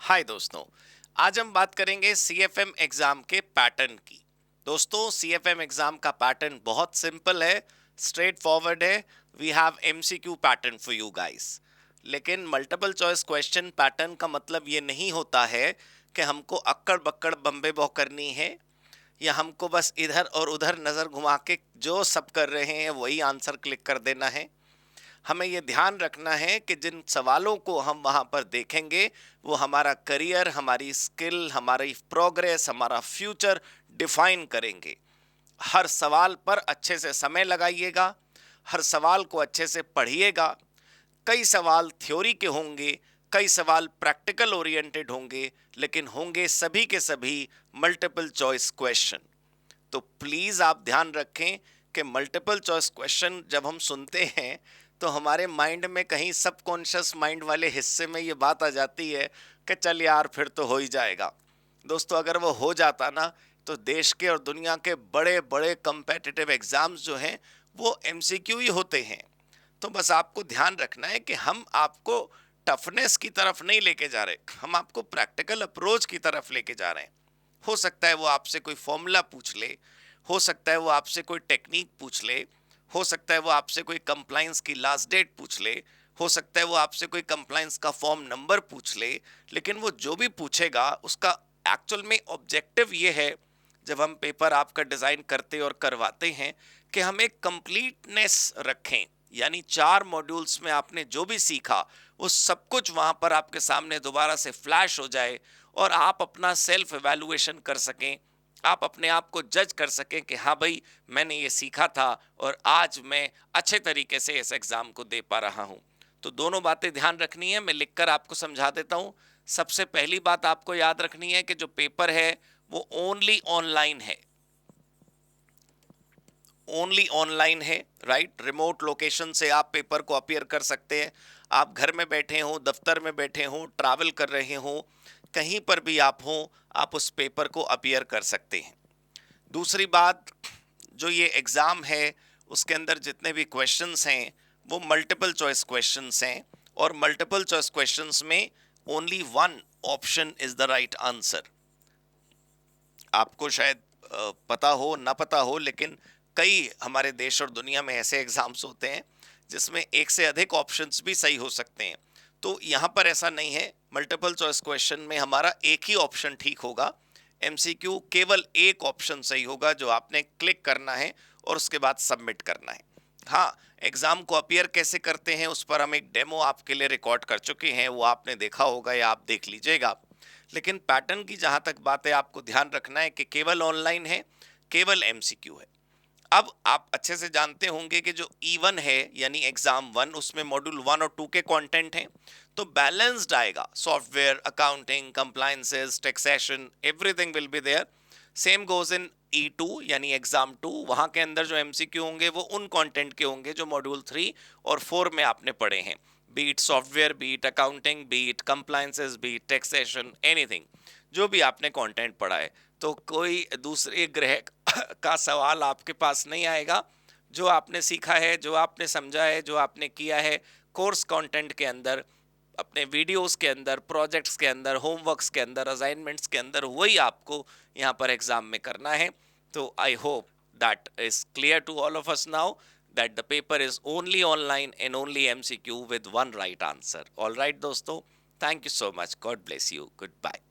हाय दोस्तों। आज हम बात करेंगे सीएफएम एग्जाम के पैटर्न की। दोस्तों, सीएफएम एग्जाम का पैटर्न बहुत सिंपल है, स्ट्रेट फॉरवर्ड है। We have MCQ pattern for you guys. लेकिन मल्टीपल चॉइस क्वेश्चन पैटर्न का मतलब ये नहीं होता है कि हमको अक्कड़ बक्कड़ बम्बे बॉ करनी है या हमको बस इधर और उधर नज़र घुमा के जो सब कर रहे हैं वही आंसर क्लिक कर देना है। हमें ये ध्यान रखना है कि जिन सवालों को हम वहाँ पर देखेंगे वो हमारा करियर, हमारी स्किल, हमारी प्रोग्रेस, हमारा फ्यूचर डिफाइन करेंगे। हर सवाल पर अच्छे से समय लगाइएगा, हर सवाल को अच्छे से पढ़िएगा। कई सवाल थ्योरी के होंगे, कई सवाल प्रैक्टिकल ओरिएंटेड होंगे, लेकिन होंगे सभी के सभी मल्टीपल चॉइस क्वेश्चन। तो प्लीज़ आप ध्यान रखें कि मल्टीपल चॉइस क्वेश्चन जब हम सुनते हैं तो हमारे माइंड में कहीं सबकॉन्शियस माइंड वाले हिस्से में ये बात आ जाती है कि चल यार फिर तो हो ही जाएगा। दोस्तों, अगर वो हो जाता ना तो देश के और दुनिया के बड़े बड़े कंपेटिटिव एग्जाम्स जो हैं वो एमसीक्यू ही होते हैं। तो बस आपको ध्यान रखना है कि हम आपको टफनेस की तरफ नहीं लेके जा रहे, हम आपको प्रैक्टिकल अप्रोच की तरफ लेके जा रहे हैं। हो सकता है वो आपसे कोई फॉर्मूला पूछ ले, हो सकता है वो आपसे कोई टेक्निक पूछ ले, हो सकता है वो आपसे कोई कंप्लाइंस की लास्ट डेट पूछ ले, हो सकता है वो आपसे कोई कंप्लाइंस का फॉर्म नंबर पूछ ले। लेकिन वो जो भी पूछेगा उसका एक्चुअल में ऑब्जेक्टिव ये है, जब हम पेपर आपका डिज़ाइन करते और करवाते हैं, कि हम एक कंप्लीटनेस रखें। यानी 4 मॉड्यूल्स में आपने जो भी सीखा वो सब कुछ वहाँ पर आपके सामने दोबारा से फ्लैश हो जाए और आप अपना सेल्फ एवेल्युएशन कर सकें। आप अपने आप को जज कर सकें कि हाँ भाई, मैंने ये सीखा था और आज मैं अच्छे तरीके से इस एग्ज़ाम को दे पा रहा हूँ। तो दोनों बातें ध्यान रखनी है, मैं लिखकर आपको समझा देता हूँ। सबसे पहली बात आपको याद रखनी है कि जो पेपर है वो ओनली ऑनलाइन है, ओनली ऑनलाइन है। राइट, रिमोट लोकेशन से आप पेपर को अपीयर कर सकते हैं। आप घर में बैठे हों, दफ्तर में बैठे हों, ट्रैवल कर रहे हों, कहीं पर भी आप हों, आप उस पेपर को अपीयर कर सकते हैं। दूसरी बात, जो ये एग्ज़ाम है उसके अंदर जितने भी क्वेश्चंस हैं वो मल्टीपल चॉइस क्वेश्चंस हैं, और मल्टीपल चॉइस क्वेश्चंस में only one option is the right answer. आपको शायद पता हो ना पता हो, लेकिन कई हमारे देश और दुनिया में ऐसे एग्जाम्स होते हैं जिसमें एक से अधिक ऑप्शंस भी सही हो सकते हैं। तो यहाँ पर ऐसा नहीं है, मल्टीपल चॉइस क्वेश्चन में हमारा एक ही ऑप्शन ठीक होगा। एमसीक्यू केवल एक ऑप्शन सही होगा जो आपने क्लिक करना है और उसके बाद सबमिट करना है। हाँ, एग्जाम को अपीयर कैसे करते हैं उस पर हम एक डेमो आपके लिए रिकॉर्ड कर चुके हैं, वो आपने देखा होगा या आप देख लीजिएगा। लेकिन पैटर्न की जहां तक बात है, आपको ध्यान रखना है कि केवल ऑनलाइन है, केवल एमसीक्यू है। अब आप अच्छे से जानते होंगे कि जो E1 है यानी एग्जाम 1, उसमें मॉड्यूल 1 और 2 के कंटेंट हैं। तो बैलेंस्ड आएगा, software, accounting, compliances, taxation, everything will be there. Same goes in E2 यानी एग्जाम 2, वहां के अंदर जो एमसीक्यू होंगे वो उन कंटेंट के होंगे जो मॉड्यूल 3 और 4 में आपने पढ़े हैं। Be it software, be it accounting, be it compliances, be it taxation, anything, जो भी आपने कंटेंट पढ़ा है। तो कोई दूसरे ग्रह का सवाल आपके पास नहीं आएगा। जो आपने सीखा है, जो आपने समझा है, जो आपने किया है कोर्स कंटेंट के अंदर, अपने वीडियोस के अंदर, प्रोजेक्ट्स के अंदर, होमवर्क्स के अंदर, असाइनमेंट्स के अंदर, वही आपको यहाँ पर एग्जाम में करना है। तो I hope that is clear to all of us now that the paper is only online and only MCQ with one right answer. All right, दोस्तों, thank you so much. God bless you. Goodbye.